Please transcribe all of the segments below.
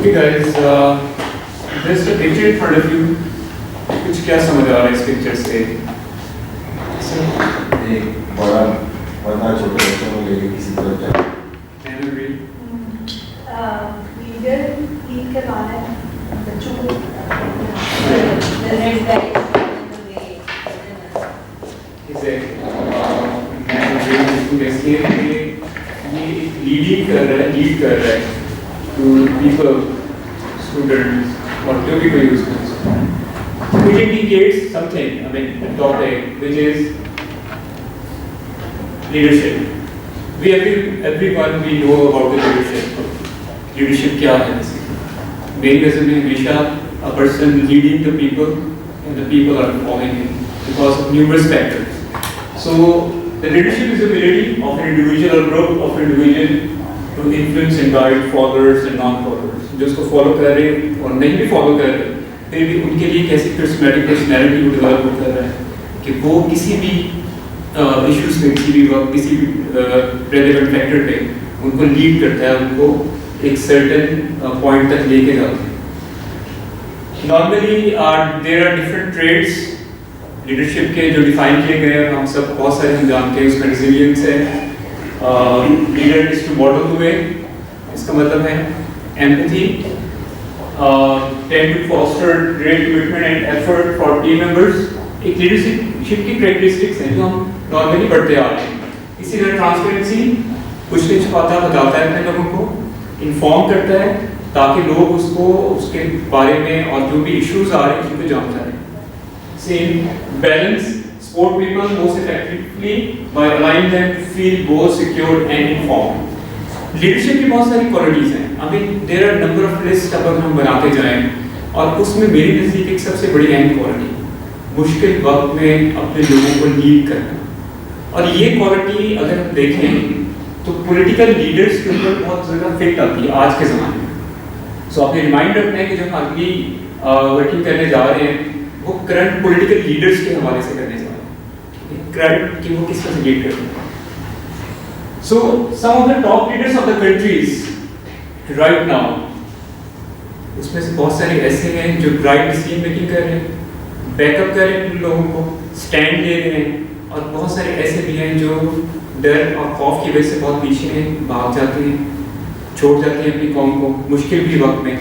Okay guys, just a picture in front of you. कुछ क्या समझ आ रहा है इस पिक्चर से? एक बड़ा वरना छोटे बच्चों को लेके किसी तरफ जाए। लीडर लीड करवाना है बच्चों को। लीड कर रहा है to people, students, or जो भी कोई यूज कर सकता है. It indicates something, I mean, a topic which is leadership. Everyone we know about the leadership. Leadership क्या है? Main reason है हमेशा a person leading the people and the people are following him because of numerous factors. So the leadership is the ability of an individual or group of individual to influence and guide followers and non-followers. जो उसको follow कर रहे हैं और नहीं भी follow कर रहे फिर भी उनके लिए कैसी personality को develop कर रहा है कि वो किसी भी issues पे किसी भी वक्त किसी भी relevant factor पे उनको lead करता है उनको एक certain point तक लेके जाता है. Normally there are different traits leadership के जो define किए गए हैं हम सब बहुत सारे हम जानते हैं उसमें resilience है. Leader is to model the way. इसका मतलब है empathy, tend to foster great commitment and effort for team members. एक leadership की characteristics हैं जो हम normally पढ़ते आ रहे हैं. इसी तरह transparency, कुछ नहीं छुपाता बताता है अपने लोगों को, inform करता है ताकि लोग उसको उसके बारे में और जो भी issues आ रहे हैं उनको जानता है. Same balance. Support people most effectively by allowing them to feel both secure and informed. Leadership की बहुत सारी qualities हैं. I mean there are number of lists अगर हम बनाते जाएं और उसमें मेरी नज़दीक एक सबसे बड़ी अहम quality मुश्किल वक्त में अपने लोगों को लीड करना. और ये quality अगर हम देखें तो political leaders के ऊपर बहुत ज़्यादा फिट आती है आज के ज़माने में. So आपने रिमाइंड रखना है कि जब हम अगली वर्किंग करने जा रहे हैं वो करंट पॉलिटिकल लीडर्स के हवाले से करने जा रहे हैं करंट कि वो किस तरह से लीड करते हैं. So some of the top leaders of the countries right now उसमें से बहुत सारे ऐसे हैं जो राइट डिसीजन मेकिंग कर रहे हैं बैकअप कर रहे हैं उन लोगों को स्टैंड ले रहे हैं और बहुत सारे ऐसे भी हैं जो डर और खौफ की वजह से बहुत पीछे हैं भाग जाते हैं छोड़ जाते हैं अपनी कौम को मुश्किल भी वक्त में.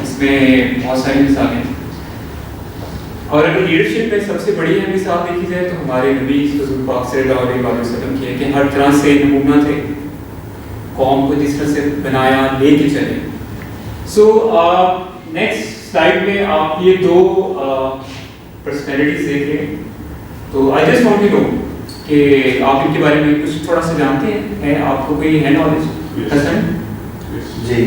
इसमें बहुत सारी मिसालें हैं और अगर लीडरशिप में सबसे बड़ी है मिसाल देखी जाए तो हमारे नबी हुज़ूर पाक सल्लल्लाहु अलैहि वसल्लम की है कि हर तरह से नमूना थे कौम को जिस तरह से बनाया लेके चले. सो नेक्स्ट स्लाइड में आप ये दो पर्सनैलिटीज देख रहे हैं तो I just want to know कि आप इनके बारे में कुछ थोड़ा सा जानते हैं आपको कोई है नॉलेज? हसन जी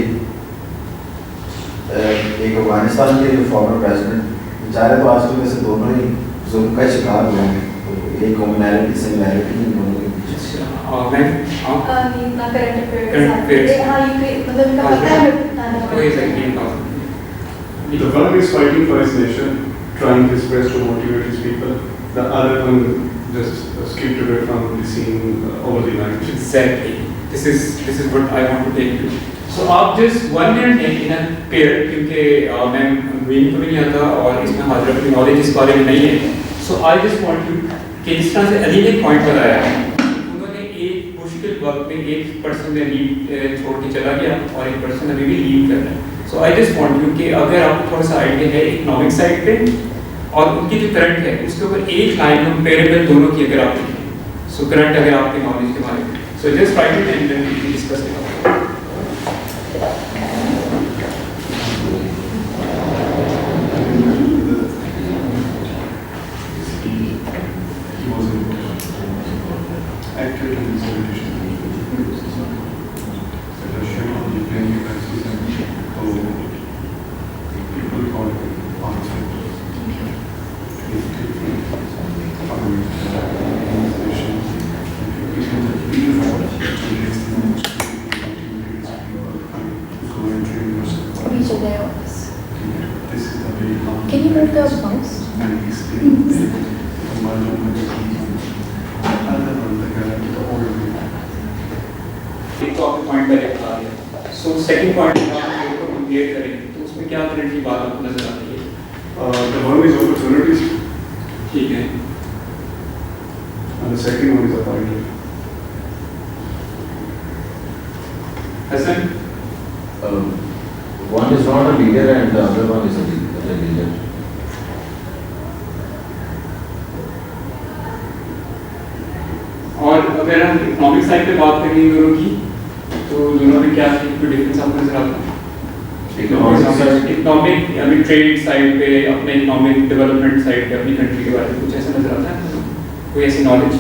एक अफगानिस्तान के जो फॉर्मर प्रेसिडेंट बेचारे तो आजकल में से दोनों ही जुल्म का शिकार हुए हैं तो एक कॉमनैलिटी सिमिलैरिटी इन दोनों के बीच. और मैं इतना करंट अफेयर्स हाँ ये मतलब इनका पता है कोई second The one is fighting for his nation, trying his best to motivate his people. The other one just skipped away from the scene over the night. Exactly. This is what I want to take to. So आप just 1 minute in a pair क्योंकि मैं reading को भी नहीं आता और इसमें हाजिर अपनी नॉलेज इस बारे में नहीं है. So I just want you कि जिस तरह से अली ने पॉइंट बताया उन्होंने एक मुश्किल वक्त में एक पर्सन ने लीड छोड़ के चला गया और एक पर्सन अभी भी लीड कर रहा है. So I just want you कि अगर आपको थोड़ा सा आइडिया है इकोनॉमिक साइड पे और उनकी जो करंट है उसके ऊपर एक लाइन कंपेरेबल दोनों की अगर आप देखें सो करंट अगर आपके नॉलेज के बारे में so just write it and then we discuss it. Can you move the mouse? एक तो आपने पॉइंट पहले बता दिया. सो सेकंड पॉइंट क्रिएट करेंगे, तो उसमें क्या करंटली बात आपको नजर आती है? The one is opportunities ठीक है, and the second one is authority. Hasan? One is not a leader and the other one is a leader. और अगर हम इकोनॉमिक साइड पे बात करें इन दोनों की, तो दोनों में क्या कोई डिफरेंस आपको नजर आता है? इकोनॉमिक अभी ट्रेड साइड पे, अपने इकोनॉमिक डेवलपमेंट साइड पे, अपनी कंट्री के बारे में कुछ ऐसा नजर आता है, कोई ऐसी नॉलेज?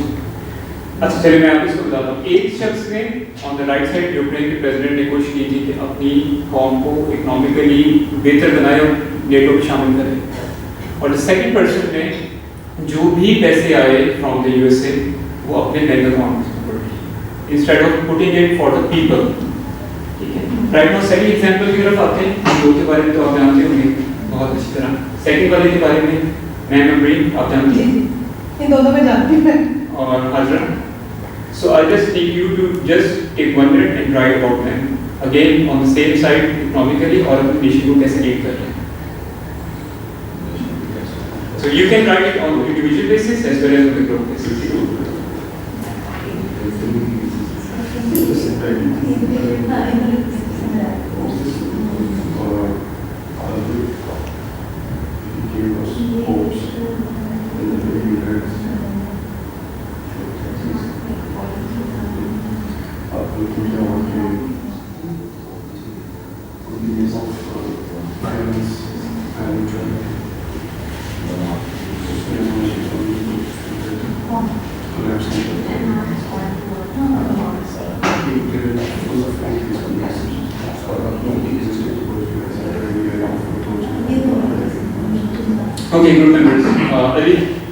अच्छा चलिए मैं आपको इसको बताता हूँ। एक शख्स ने on the right side Ukraine के प्रेसिडेंट ने कोशिश की थी कि अपनी कौम को इकोनॉमिकली बेहतर बनाए और नेटो में शामिल करें, और द सेकंड पर्सन ने जो भी पैसे आए फ्रॉम द यूएसए वो अपने बैंक अकाउंट में put instead of putting it for the people. ठीक है, राइट नाउ सेकंड एग्जांपल की तरफ आते हैं। दो के बारे में तो आप जानते होंगे बहुत अच्छी तरह, सेकंड वाले के बारे में मैं मेमोरी आप जानते हैं, इन दोनों में जानती हूँ। और Hazra. So I just need you to just take 1 minute and write about them again on the same side economically और अपने नेशन को कैसे लीड कर रहे हैं। So you can write it on individual basis as well as on the group basis. Okay, group members. Ali.